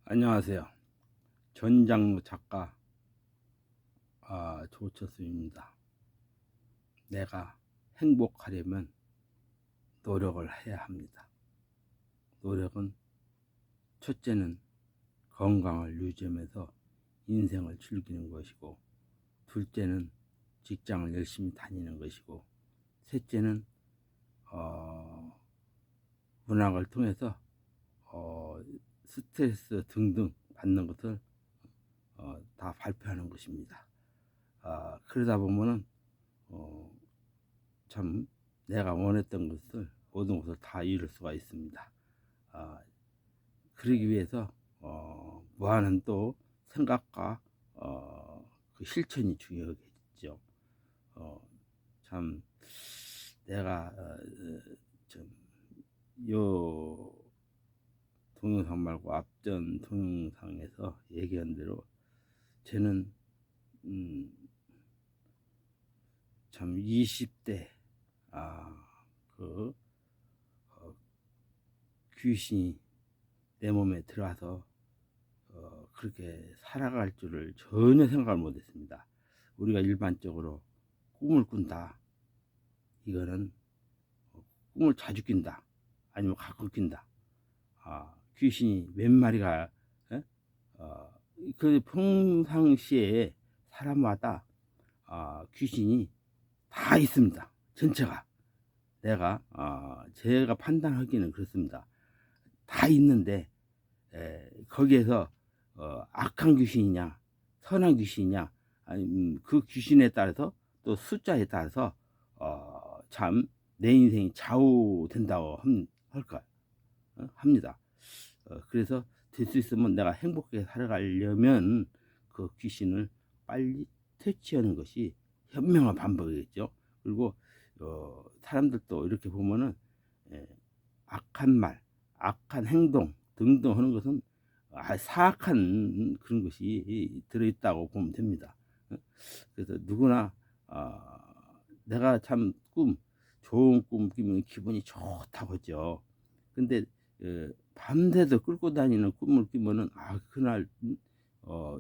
안녕하세요. 전장로 작가 조철수입니다. 내가 행복하려면 노력을 해야 합니다. 노력은 첫째는 건강을 유지하면서 인생을 즐기는 것이고, 둘째는 직장을 열심히 다니는 것이고, 셋째는 문학을 통해서 스트레스 등등 받는 것을 다 발표하는 것입니다. 그러다 보면은 어, 참 내가 원했던 것을 모든 것을 다 이룰 수가 있습니다. 그러기 위해서 무한한 또 생각과 그 실천이 중요하겠죠. 어, 참 내가 요 동영상 말고 앞전 동영상에서 얘기한 대로 저는 참 20대 그 귀신이 내 몸에 들어와서 그렇게 살아갈 줄을 전혀 생각을 못했습니다. 우리가 일반적으로 꿈을 꾼다. 이거는 꿈을 자주 낀다. 아니면 가끔 낀다. 귀신이 몇 마리가 그 평상시에 사람마다 귀신이 다 있습니다. 전체가 제가 판단하기는 그렇습니다. 다 있는데 거기에서 악한 귀신이냐 선한 귀신이냐 아니 그 귀신에 따라서 또 숫자에 따라서 참 내 인생이 좌우된다고 합니다. 그래서 될 수 있으면 내가 행복하게 살아가려면 그 귀신을 빨리 퇴치하는 것이 현명한 방법이겠죠. 그리고 사람들도 이렇게 보면은 악한 말, 악한 행동 등등 하는 것은 사악한 그런 것이 들어있다고 보면 됩니다. 그래서 누구나 내가 참 좋은 꿈 꾸면 기분이 좋다고 하죠. 근데 밤새도 끌고 다니는 꿈을 꾸면은 그날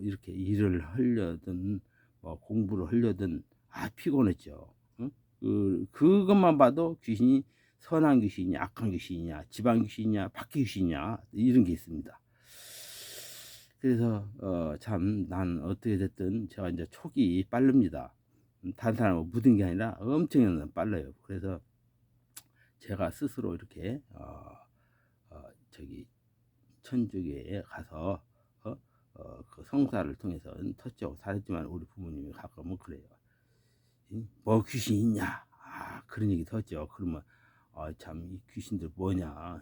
이렇게 일을 하려든 공부를 하려든 피곤했죠. 그것만 봐도 귀신이 선한 귀신이냐 악한 귀신이냐 지방 귀신이냐 밖에 귀신이냐 이런 게 있습니다. 그래서 참 난 어떻게 됐든 제가 이제 촉이 빠릅니다. 다른 사람하고 묻은 게 아니라 엄청 빨라요. 그래서 제가 스스로 이렇게 저기 천주교에 가서 그 성사를 통해서 터치하고 살았지만 우리 부모님이 가끔은 그래요. 뭐 귀신 있냐? 그런 얘기 듣죠. 그러면 참 이 귀신들 뭐냐?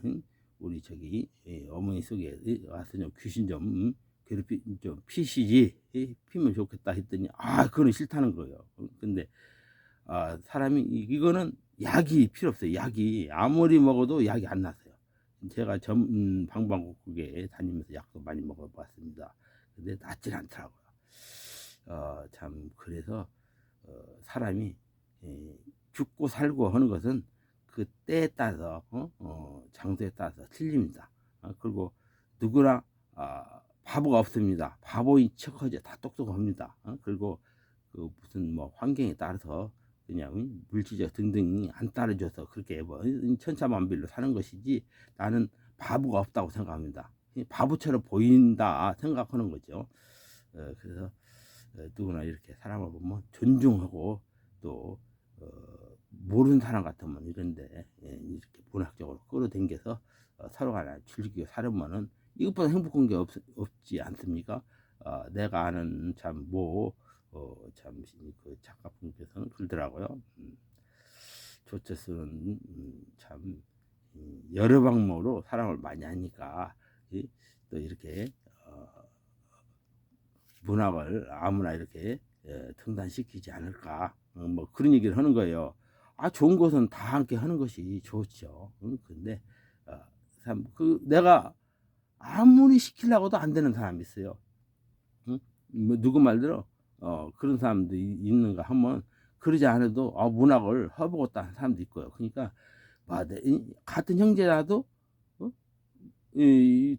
우리 저기 어머니 속에 와서 좀 귀신 좀 괴롭히 좀 피시지 피면 좋겠다 했더니 그건 싫다는 거예요. 근데 사람이 이거는 약이 필요 없어요. 약이 아무리 먹어도 약이 안 났어요. 제가 방방곡곡에 다니면서 약도 많이 먹어봤습니다. 근데 낫질 않더라고요. 참 그래서 사람이 죽고 살고 하는 것은 그 때에 따라서 장소에 따라서 틀립니다. 그리고 누구나 바보가 없습니다. 바보인 척하지 다 똑똑합니다. 그리고 그 무슨 뭐 환경에 따라서 그냥 물질적 등등이 안 따라줘서 그렇게 뭐 천차만별로 사는 것이지 나는 바보가 없다고 생각합니다. 바보처럼 보인다 생각하는 거죠. 그래서 누구나 이렇게 사람을 보면 존중하고 또 모르는 사람 같으면 이런데 이렇게 문학적으로 끌어당겨서 서로가 즐기고 살으면은 이것보다 행복한 게 없지 않습니까? 내가 아는 참 그 작가분께서는 그러더라고요. 조체스는 참 여러 방법으로 사람을 많이 하니까 또 이렇게 문학을 아무나 이렇게 등단시키지 않을까 뭐 그런 얘기를 하는 거예요. 좋은 것은 다 함께 하는 것이 좋죠. 근데 내가 아무리 시키려고도 안 되는 사람이 있어요. 뭐 누구 말대로 그런 사람도 있는가 하면 그러지 않아도 문학을 해보겠다 하는 사람도 있고요. 그러니까 같은 형제라도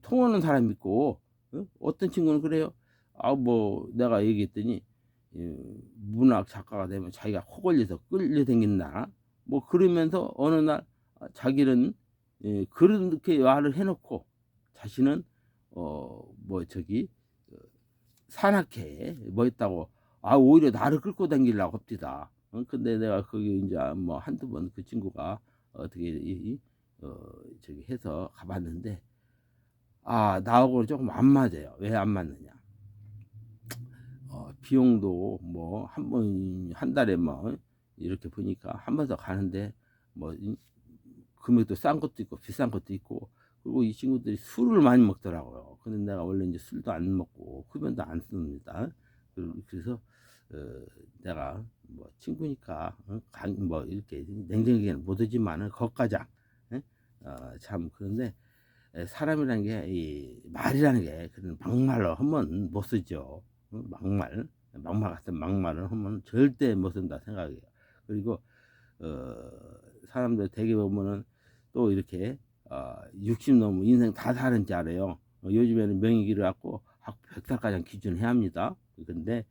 통하는 사람이 있고 어떤 친구는 그래요. 아 뭐 내가 얘기했더니 문학 작가가 되면 자기가 코 걸려서 끌려다닌다. 뭐 그러면서 어느 날 자기는 그렇게 말을 해 놓고 자신은 뭐 저기 어 산악회에 뭐 있다고 오히려 나를 끌고 다니려고 합디다. 근데 내가 거기 인제 뭐 한두 번 그 친구가 어떻게 저기 해서 가 봤는데 나하고는 쪼금 안 맞아요. 왜 안 맞느냐. 비용도 뭐 한 달에 뭐 이렇게 보니까 한 번 더 가는데 뭐 금액도 싼 것도 있고 비싼 것도 있고, 그리고 이 친구들이 술을 많이 먹더라고요. 근데 내가 원래 인제 술도 안 먹고 흡연도 안 씁니다. 그래서 어 내가 뭐 친구니까 강 뭐 이렇게 냉정하게는 못 하지만은 거가장, 예? 참 그런데 사람이라는 게 이 말이라는 게 그런 막말로 하면 못 쓰죠. 막말 같은 막말을 하면 절대 못 쓴다 생각해요. 그리고 어 사람들 대개 보면은 또 이렇게 60 넘으면 인생 다 사는 줄 알아요. 요즘에는 명의기를 갖고 100 살까지 기준해야 합니다. 근데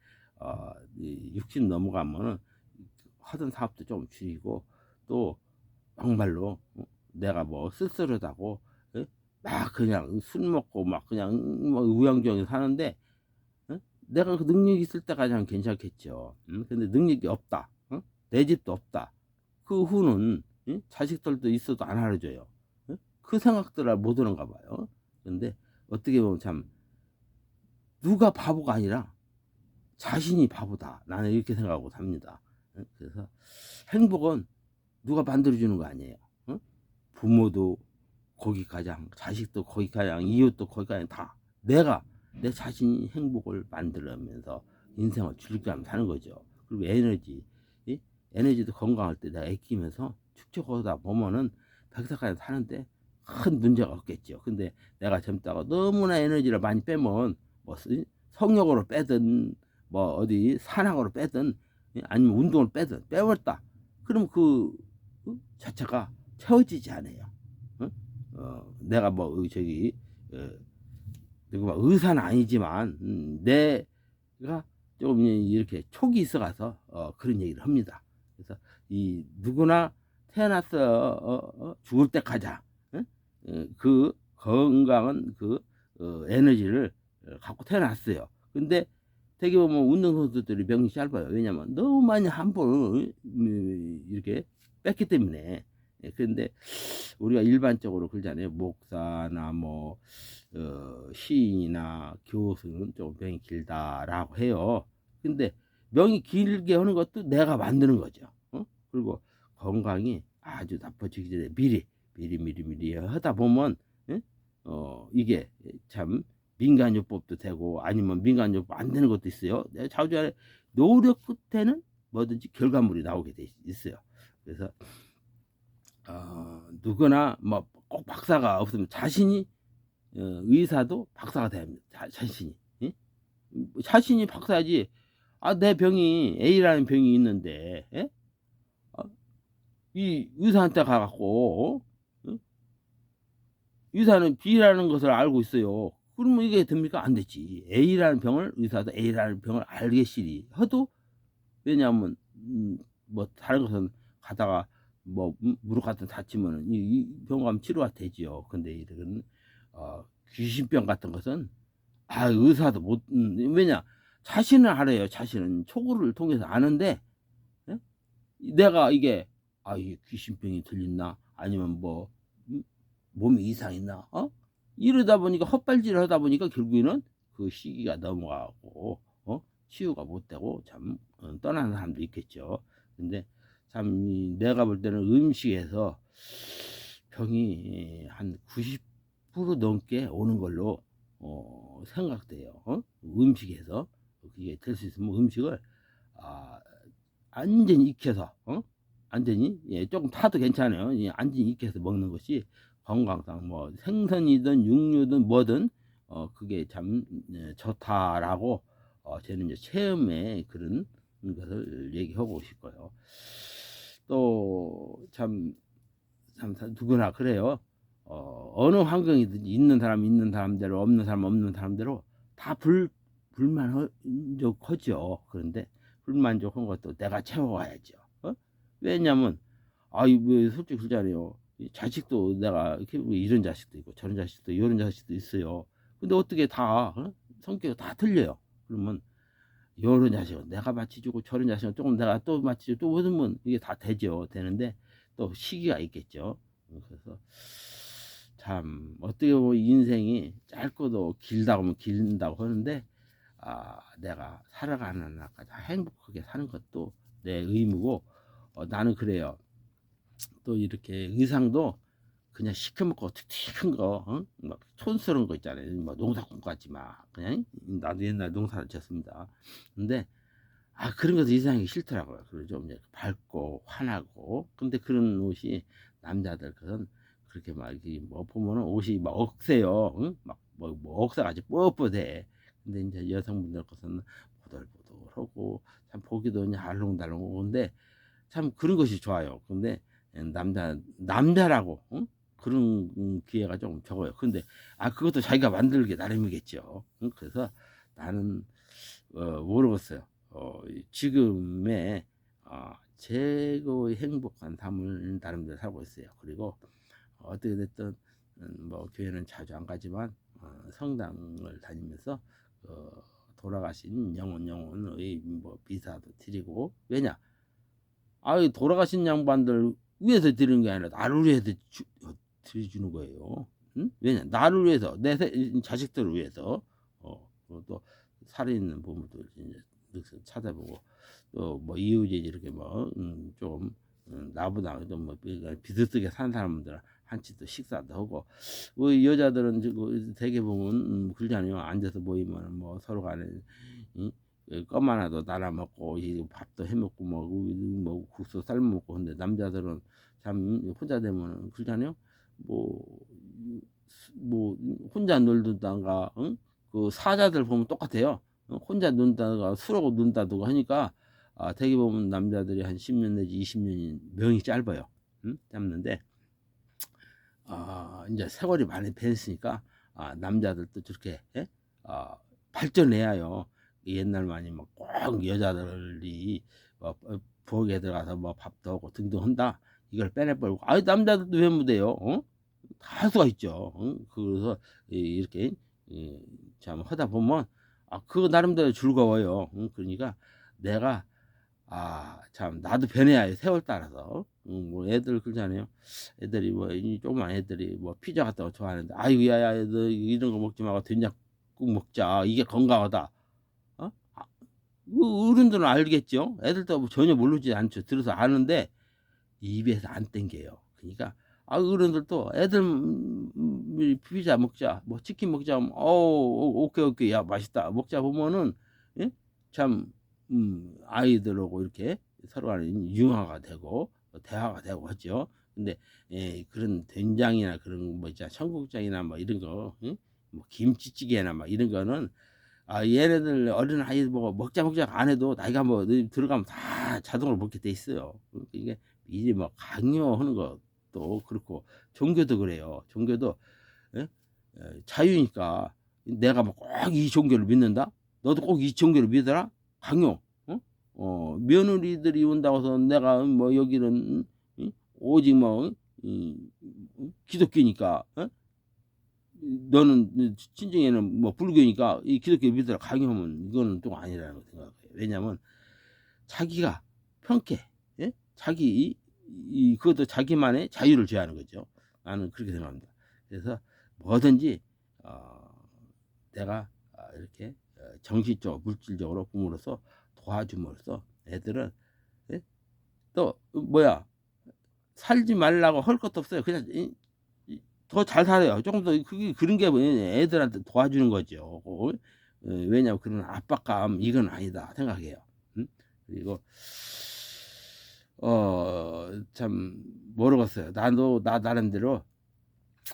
이 60 넘어가면은 하던 사업도 좀 줄이고, 또 막말로 내가 뭐 쓸쓸하다고, 예? 막 그냥 술 먹고 막 그냥 뭐 우양정이 사는데, 내가 그 능력이 있을 때까지는 괜찮겠죠. 근데 능력이 없다. 내 집도 없다. 그 후는 자식들도 있어도 안 알아줘요. 그 생각들을 못 하는가 봐요. 근데 어떻게 보면 참 누가 바보가 아니라 자신이 바보다. 나는 이렇게 생각하고 삽니다. 그래서 행복은 누가 만들어 주는 거 아니에요. 부모도 거기가장, 자식도 거기가장, 이웃도 거기가장, 다 내가 내 자신이 행복을 만들면서 인생을 즐기면서 사는 거죠. 그리고 에너지, 에너지도 건강할 때 내가 아끼면서 축적하다 보면은 100살까지 사는데 큰 문제가 없겠죠. 근데 내가 젊다가 너무나 에너지를 많이 빼면 뭐 성욕으로 빼든 뭐 어디 산악으로 빼든, 아니면 운동을 빼든 빼버렸다. 그럼 그 자체가 채워지지 않아요. 내가 뭐 저기 어 누구 막 의사는 아니지만 내가 좀 이렇게 촉이 있어 가서 그런 얘기를 합니다. 그래서 이 누구나 태어나서 죽을 때까지 그 건강한 그 에너지를 갖고 태어났어요. 근데 되게 보면 운동선수들이 명이 짧아요. 왜냐면 너무 많이 한 번을 이렇게 뺐기 때문에. 그런데 우리가 일반적으로 그러잖아요. 목사나 뭐 시인이나 교수는 좀 명이 길다라고 해요. 근데 명이 길게 하는 것도 내가 만드는 거죠. 그리고 건강이 아주 나빠지기 전에 미리 하다 보면, 예? 이게 참 민간요법도 되고 아니면 민간요법 안 되는 것도 있어요. 내가 자주전에 노력 끝에는 뭐든지 결과물이 나오게 돼 있어요. 그래서 누구나 뭐 꼭 박사가 없으면 자신이 의사도 박사가 돼야 합니다. 자신이. 예? 자신이 박사지. 내 병이 A라는 병이 있는데, 예? 어? 이 의사한테 가 갖고 의사는 B라는 것을 알고 있어요. 그러면 이게 됩니까? 안 되지. A라는 병을 의사도 A라는 병을 알겠시리 해도, 왜냐하면 뭐 다른 것은 가다가 뭐 무릎 같은 데 다치면은 이 병 가면 치료가 되지요. 근데 이런 귀신병 같은 것은 의사도 못, 왜냐 자신은 알아요. 자신은 초고를 통해서 아는데, 예? 내가 이게 이게 귀신병이 들렸나 아니면 뭐 몸에 이상 있나 이러다 보니까 헛발질을 하다 보니까 결국에는 그 시기가 넘어가고 치유가 못 되고 참 떠나는 사람도 있겠죠. 근데 참 내가 볼 때는 음식에서 병이 한 90% 넘게 오는 걸로 생각돼요. 음식에서 그게 될 수 있으면 음식을 아 완전히 익혀서 완전히 조금 타도 괜찮아요. 완전히 익혀서 먹는 것이 건강상 뭐 생선이든 육류든 뭐든 그게 참 좋다라고 저는 이제 체험의 그런 것을 얘기하고 싶고요. 또 참 누구나 그래요. 어느 환경이든지 있는 사람 있는 사람대로 없는 사람 없는 사람대로 다 불만족하죠. 그런데 불만족한 것도 내가 채워가야죠. 왜냐면 뭐 솔직히 그러잖아요. 자식도 내가 이렇게 뭐 이런 자식도 있고 저런 자식도 이런 자식도 있어요. 근데 어떻게 다 성격이 다 틀려요. 그러면 요런 자식은 내가 맞춰주고 저런 자식은 조금 내가 또 맞춰주고 또 그러면 이게 다 되죠. 되는데 또 시기가 있겠죠. 그래서 참 어떻게 보면 인생이 짧고도 길다고 하면 길다고 하는데 내가 살아가는 날까지 행복하게 사는 것도 내 의무고 나는 그래요. 또 이렇게 의상도 그냥 시커멓고 틱틱한 거, 막 촌스러운 거 있잖아요. 뭐 농사꾼 같지 막 그냥 나도 옛날 농사를 지었습니다. 근데 그런 것도 이상하기 싫더라고요. 그리고 좀 이제 밝고 환하고. 근데 그런 옷이 남자들 것은 그렇게 막 이렇게 뭐 보면은 옷이 막 억세요. 응? 뭐 억사가 아주 뻣뻣해. 근데 이제 여성분들 것은 보들보들하고 참 보기도 그냥 알롱달롱하고 근데 참 그런 것이 좋아요. 근데 남자라고 응? 그런 기회가 좀 적어요. 근데 그것도 자기가 만들기 나름이겠죠. 응? 그래서 나는 모르겠어요. 지금의 최고의 행복한 삶을 나름대로 살고 있어요. 그리고 어떻게 됐든 뭐 교회는 자주 안 가지만 성당을 다니면서 돌아가신 영혼의 뭐 비사도 드리고 왜냐 돌아가신 양반들 위해서 드리는 게 아니라 나를 위해서 드려주는 거예요. 응? 왜냐 나를 위해서 내 자식들을 위해서 그리고 또 살아있는 부모들 이제 찾아보고 또 뭐 이웃이 이렇게 뭐좀 나보다 좀뭐 비슷하게 산 사람들 한치 또 식사도 하고 우리 여자들은 대개 보면 그러잖아요. 앉아서 모이면 뭐 서로 간에 껌 하나도 나눠 먹고 밥도 해 먹고 뭐 국수 삶아 먹고 근데 남자들은 참 혼자 되면 그러잖아요. 뭐, 뭐 혼자 놀든가 그 사자들 보면 똑같아요. 혼자 논다가 술하고 논다고 하니까 되게 보면 남자들이 한 10년 내지 20년이 명이 짧아요. 짧는데 이제 세월이 많이 변했으니까 남자들도 저렇게 발전해야 해요. 옛날만이 꼭 여자들이 부엌에 들어가서 밥도 하고 등등 한다. 이걸 빼내버리고 남자들도 왜 못해요? 다 할 수가 있죠. 그래서 이렇게 참 하다 보면 그거 나름대로 즐거워요. 그러니까 내가 참 나도 변해야 해. 세월 따라서. 뭐 애들 그러잖아요. 애들이 이 조그만 애들이 뭐 피자 같은 거 좋아하는데 아이고 야야 너 이런 거 먹지 말고 된장국 먹자. 이게 건강하다. 어? 어른들은 알겠죠. 애들도 전혀 모르지 않죠. 들어서 아는데 입에서 안 땡겨요. 그러니까 어른들도 애들 피자 먹자, 뭐 치킨 먹자, 하면, 오케이 오케이 야 맛있다 먹자 보면은 예? 참 아이들하고 이렇게 서로 간에 융화가 되고 대화가 되고 하죠. 근데 그런 된장이나 그런 뭐 있잖아 청국장이나 뭐 이런 거, 뭐 김치찌개나 막 이런 거는 얘네들 어린 아이 뭐 먹자 안 해도 나이가 뭐 들어가면 다 자동으로 먹게 돼 있어요. 그러니까 이게 이제 뭐 강요하는 것도 그렇고 종교도 그래요. 종교도 예? 자유니까 내가 뭐 꼭 이 종교를 믿는다. 너도 꼭 이 종교를 믿어라. 강요. 며느리들이 온다고 해서 내가 뭐 여기는 오직 뭐 기독교니까 너는 친정에는 뭐 불교니까 이 기독교 믿으라 강요하면 이거는 또 아니라고 생각해요. 왜냐면 자기가 편케 자기 그것도 자기만의 자유를 제하는 거죠. 나는 그렇게 생각합니다. 그래서 뭐든지 내가 이렇게 정신적으로 물질적으로 부모로서 도와줌으로써 애들은 또 뭐야 살지 말라고 할 것도 없어요. 그냥 더 잘 살아요. 조금 더 그런 게 애들한테 도와주는 거죠. 왜냐하면 그런 압박감 이건 아니다 생각해요. 그리고 참 모르겠어요. 나도 나 나름대로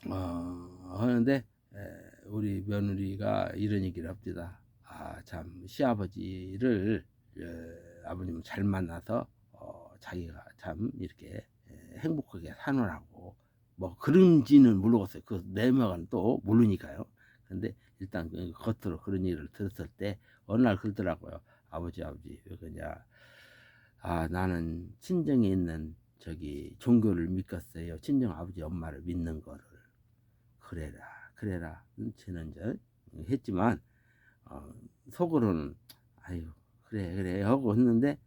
하는데 우리 며느리가 이런 얘기를 합니다. 참 시아버지를 아버님 잘 만나서 자기가 참 이렇게 행복하게 사느라고 뭐 그런지는 모르겠어요. 그 내막은 또 모르니까요. 근데 일단 그 겉으로 그런 얘기를 들었을 때 어느 날 그러더라고요. 아버지 왜 그러냐. 아 나는 친정에 있는 저기 종교를 믿겠어요. 친정 아버지 엄마를 믿는 거를. 그래라 그래라. 저는 이제 했지만 어, 속으로는 아유 그래 하고 했는데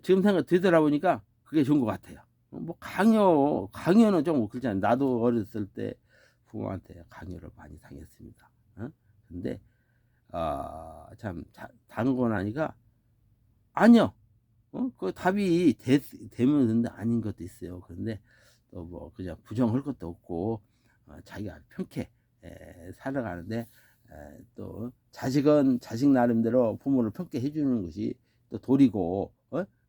지금 생각 되돌아보니까 그게 좋은 것 같아요. 뭐 강요는 좀 그렇잖아요. 나도 어렸을 때 부모한테 강요를 많이 당했습니다. 어? 근데 참 당고 나니까 아니요. 그 답이 되면 되는데 아닌 것도 있어요. 그런데 또 뭐 그냥 부정할 것도 없고 자기가 편케 살아가는데 또 자식은 자식 나름대로 부모를 편케해 주는 것이 또 도리고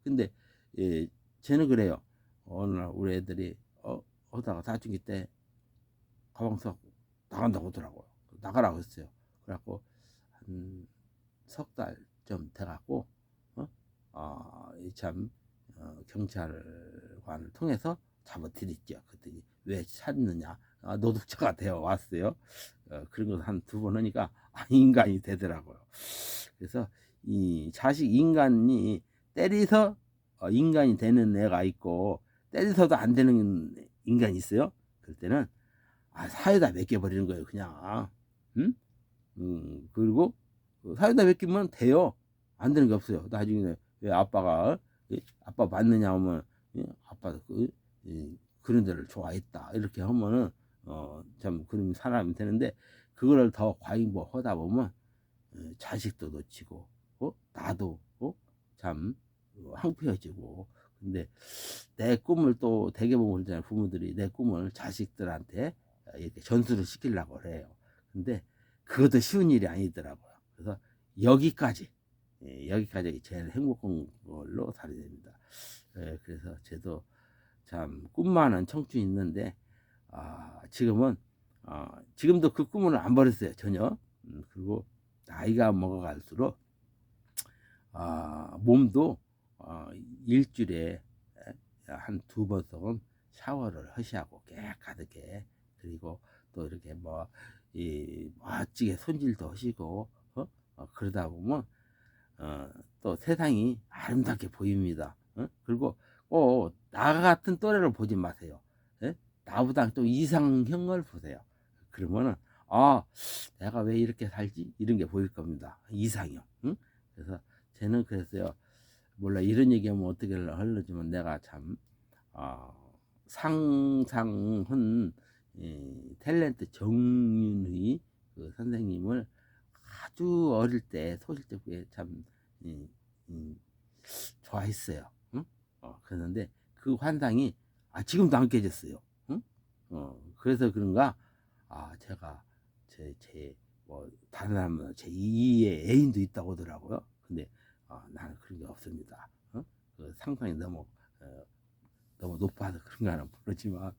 근데 예, 쟤는 그래요. 어느 날 우리 애들이 하다가 사춘기 때 가방 서 나간다고 하더라고요. 나가라고 했어요. 그래갖고 한 석 달 좀 돼갖고 참 경찰관을 통해서 잡아들였죠. 그랬더니 왜 찾느냐? 노숙자가 되어 왔어요. 그런 걸 한 두 번 하니까 인간이 되더라고요. 그래서 이 자식 인간이 때려서 인간이 되는 애가 있고 때려서도 안 되는 인간이 있어요. 그럴 때는 사유다 맡겨버리는 거예요. 그냥 응? 그리고 사유다 맡기면 돼요. 안 되는 게 없어요. 나중에 왜 아빠가 아빠 맞느냐 하면 아빠 그런 데를 좋아했다 이렇게 하면은 참 그런 사람이 되는데 그거를 더 과잉하다 보면 자식도 놓치고 나도 참 황폐해지고 근데 내 꿈을 또 대개 보면 그러잖아요. 부모들이 내 꿈을 자식들한테 이렇게 전수를 시키려고 그래요. 근데 그것도 쉬운 일이 아니더라고요. 그래서 여기까지 여기까지 제일 행복한 걸로 살아야 됩니다. 그래서 저도 참 꿈 많은 청춘이 있는데 지금은 지금도 그 꿈을 안 버렸어요. 전혀. 그리고 나이가 먹어갈수록 몸도 일주일에 한 두 번씩은 샤워를 하시하고 깨끗하게 그리고 또 이렇게 뭐 멋지게 손질도 하시고 그러다 보면 또 세상이 아름답게 보입니다. 그리고 꼭 나 같은 또래를 보지 마세요. 예? 나보다 또 이상형을 보세요. 그러면은 내가 왜 이렇게 살지? 이런 게 보일 겁니다. 이상형. 응? 그래서 쟤는 그랬어요. 몰라 이런 얘기하면 어떻게 하려지만 내가 참 상상한 탤런트 정윤의 그 선생님을 아주 어릴 때 소실적에 참 좋아했어요. 응? 그랬는데 그 환상이 지금도 안 깨졌어요. 응? 그래서 그런가 제가 뭐 다른 사람은 제 2의 애인도 있다고 하더라고요. 근데 나는 그런 게 없습니다. 그 상상이 너무 높아서 그런가는 모르지만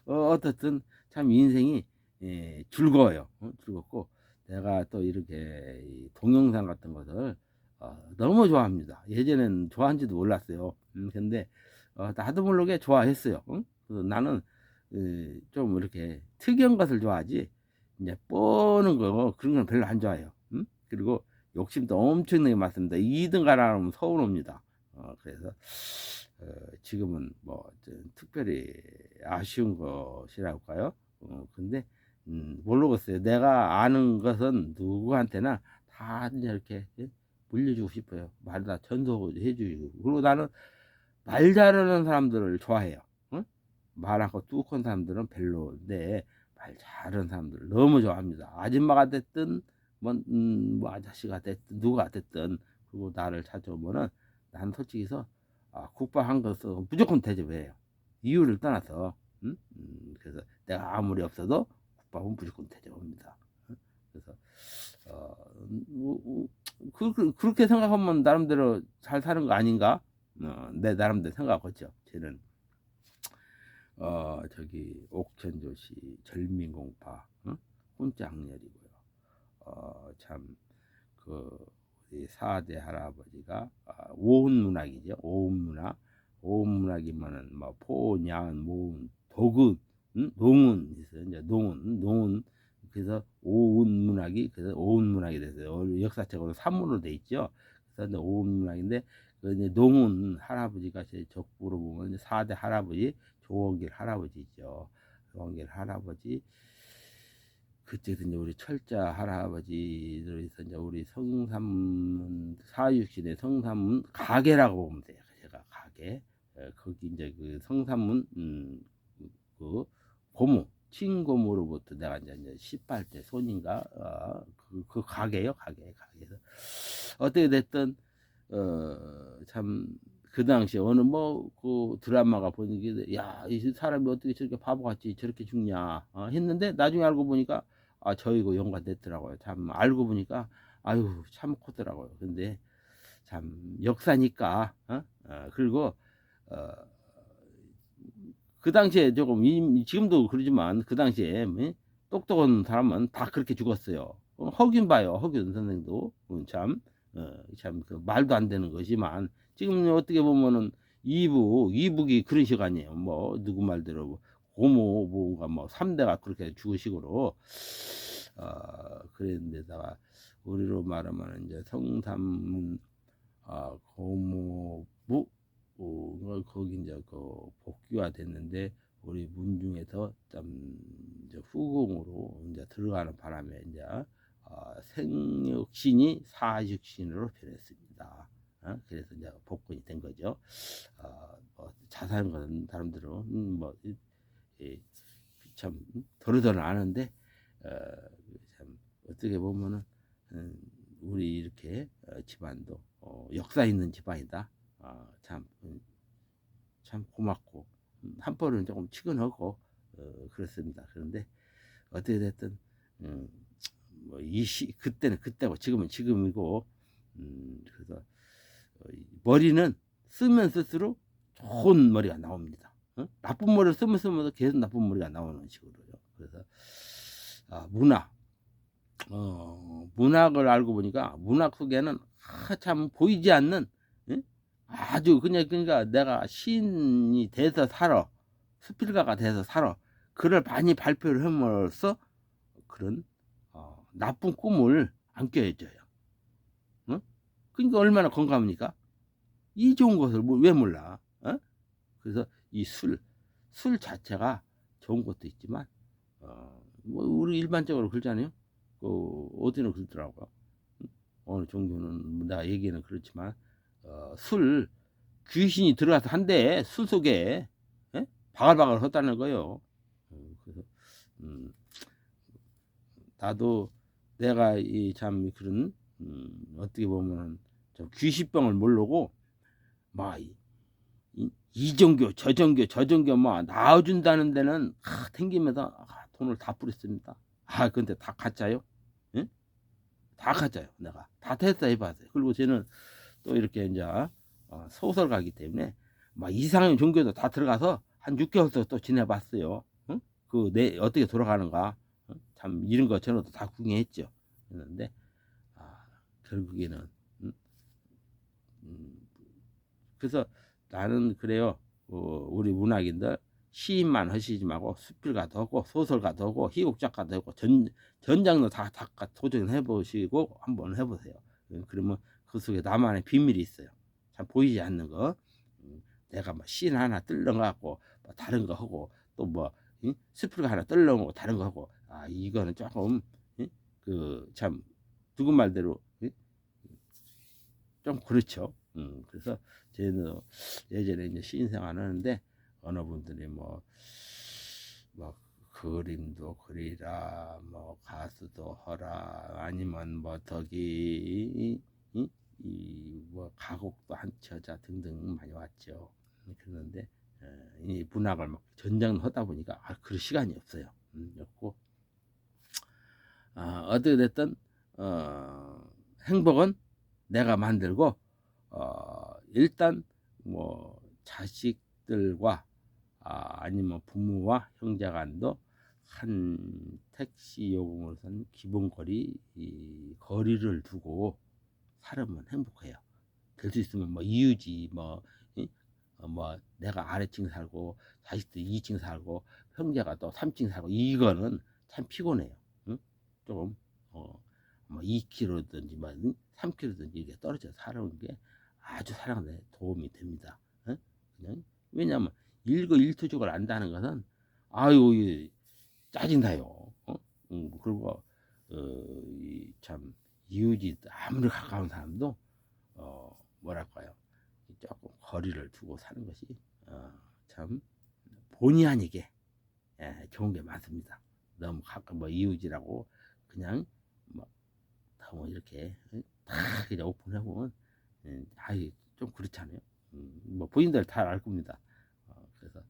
어떻든 참 인생이 즐거워요. 즐겁고 내가 또 이렇게 동영상 같은 것을 너무 좋아합니다. 예전엔 좋아한지도 몰랐어요. 근데 나도 모르게 좋아했어요. 그래서 나는 좀 이렇게 특이한 것을 좋아하지 이제 뻔한 거 그런 건 별로 안 좋아해요. 그리고 욕심도 엄청나게 많습니다. 2등 가라면 서운합니다. 그래서 지금은 뭐 특별히 아쉬운 것이라고 할까요? 근데 모르겠어요. 내가 아는 것은 누구한테나 다 이렇게 물려주고 싶어요. 말 다 전수해주고 그리고 나는 말 잘하는 사람들을 좋아해요. 말하고 뚝한 사람들은 별로인데 말 잘하는 사람들 너무 좋아합니다. 아줌마가 됐든 뭐 아저씨가 됐든 누가 됐든 그리고 나를 찾아오면은 난 솔직히서 국밥 한 것은 무조건 대접해요. 이유를 떠나서 그래서 내가 아무리 없어도 국밥은 무조건 대접합니다. 그래서 그렇게 생각하면 나름대로 잘 사는 거 아닌가? 내 나름대로 생각하죠. 쟤는 저기 옥천조시 절민공파 혼장렬이고요. 참그 우리 4대 할아버지가 오운문학이죠. 오운문학. 오운문학이면은 뭐 포, 양, 모음, 도금 농운 있어요. 이제 농운. 그래서 오운문학이 그래서 오운문학이 됐어요. 역사적으로 산문으로 돼 있죠. 그래서 이제 오운문학인데 그 이제 농운 할아버지가 제 족보로 보면 이제 4대 할아버지 조원길 할아버지죠. 조원길 할아버지 그때도 이제 우리 철자 할아버지들 있어 이제 우리 성삼문 사육신의 성삼문 가게라고 보면 돼요. 제가 가게 거기 이제 그 성삼문 그 고모 친고모로부터 내가 이제 18대 손인가 그 가게요 가게에서 어떻게 됐든 참 그 당시에 어느 뭐 그 드라마가 보니까 야이 사람이 어떻게 저렇게 바보같이 저렇게 죽냐 했는데 나중에 알고 보니까 저이고 연관됐더라고요. 참 알고 보니까 아유 참 코더라고요. 근데 참 역사니까 그리고 어, 그 당시에 조금 지금도 그러지만 그 당시에 똑똑한 사람은 다 그렇게 죽었어요. 허균 봐요. 허균 선생도 참 그 말도 안 되는 거지만 지금 어떻게 보면은 이북이 그런 시간이에요. 뭐 누구 말대로 고모 뭐가 뭐 3대가 그렇게 죽으식으로 그랬는데다가 우리로 말하면 이제 성삼문 고모부 거기 이제 그 복귀가 됐는데 우리 문중에서 좀 이제 후궁으로 이제 들어가는 바람에 이제 생육신이 사육신으로 변했습니다. 그래서 이제 복권이 된 거죠. 뭐 자세한 건 사람들은 뭐참 더러더러 아는데 참 어떻게 보면은 우리 이렇게 집안도 역사 있는 집안이다. 참 고맙고 한벌은 조금 치근하고 그렇습니다. 그런데 어떻게 됐든 뭐 그때는 그때고 지금은 지금이고 그래서 머리는 쓰면 쓸수록 좋은 머리가 나옵니다. 나쁜 머리를 쓰면 계속 나쁜 머리가 나오는 식으로요. 그래서 문학을 알고 보니까 문학 속에는 참 보이지 않는 아주 그러니까 내가 시인이 돼서 살아 수필가가 돼서 살아 글을 많이 발표를 함으로써 그런 나쁜 꿈을 안 껴줘요. 그러니까 얼마나 건강합니까? 이 좋은 것을 왜 몰라? 그래서 이 술 자체가 좋은 것도 있지만 뭐 우리 일반적으로 그러잖아요. 어디는 그러더라고요. 어느 종교는 내가 얘기는 그렇지만 술 귀신이 들어가서 한대 술 속에 바글바글 헛다는 거예요. 그래서 나도 내가 이 참 그런 어떻게 보면 좀 귀신병을 모르고 막 이종교 저종교 뭐 나와준다는 데는 튕기면서 돈을 다 뿌렸습니다. 근데 다 가짜요? 응? 다 가짜요. 내가 다 테스트 해봤어요. 그리고 저는 또 이렇게 이제 소설가기 때문에 막 이상한 종교도 다 들어가서 한 6개월 또 지내봤어요. 응? 내 어떻게 돌아가는가 참 이런 거 저는 다 구경했죠. 그런데 결국에는 그래서 나는 그래요. 우리 문학인들 시인만 하시지 말고 수필가도 하고 소설가도 하고 희곡작가도 하고 전 장르 다 도전해 보시고 한번 해보세요. 그러면 그 속에 나만의 비밀이 있어요. 참 보이지 않는 거. 내가 뭐 시인 하나 뜰러갖고 뭐 다른 거 하고 또 뭐 수필가 하나 뜰러고 다른 거 하고 이거는 조금 그 참 누구 말대로 좀 그렇죠. 그래서 저는 예전에 이제 시인 생활 하는데 어느 분들이 뭐 그림도 그리라 뭐 가수도 하라 아니면 뭐 덕이 뭐 가곡도 한 처자 등등 많이 왔죠. 그런데 이 문학을 막 전장을 하다 보니까 그럴 시간이 없어요. 없고 어떻게 됐든 행복은 내가 만들고 일단 뭐 자식들과 아니면 부모와 형제간도 한 택시 요금으로선 기본거리 거리를 두고 살으면 행복해요. 될 수 있으면 뭐 이유지 뭐 뭐 내가 아래층 살고 자식들 2층 살고 형제가 또 3층 살고 이거는 참 피곤해요. 응? 조금 뭐 2km든지 뭐 3km든지 이렇게 떨어져 살아오는 게 아주 살아가는 데 도움이 됩니다. 응? 그냥 왜냐하면 일거일투족을 안다는 것은 아유 짜증나요. 그리고 참 이웃이 아무리 가까운 사람도 뭐랄까요, 조금 거리를 두고 사는 것이 참 본의 아니게 좋은 게 많습니다. 너무 가끔 뭐 이웃이라고 그냥 뭐 너무 이렇게 다 그냥 오픈하고 아이 좀 그렇잖아요. 뭐 부인들 다 알 겁니다. 그래서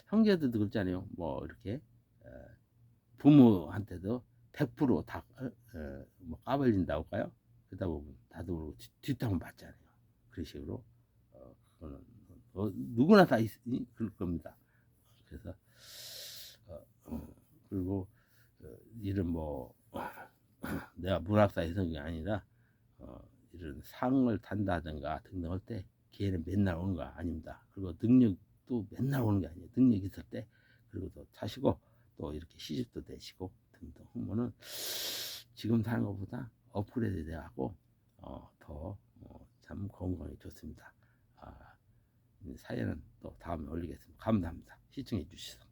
형제들도 그렇잖아요. 뭐 이렇게 부모한테도 100%다 뭐 까발린다고 할까요? 그러다 보면 나도 뒷담화 받잖아요. 그런 식으로 그거는 누구나 다 그럴 겁니다. 그래서 그리고 이런 뭐 내가 문학사의 성이 아니라 이런 상을 탄다든가 등등할 때 기회는 맨날 오는 거 아닙니다. 그리고 능력도 맨날 오는 게 아니에요. 능력 있을 때 그리고 또 차시고 또 이렇게 시집도 되시고 등등 하면은 지금 사는 것보다 업그레이드 돼갖고 더 참 건강에 좋습니다. 사연은 또 다음에 올리겠습니다. 감사합니다. 시청해 주셔서.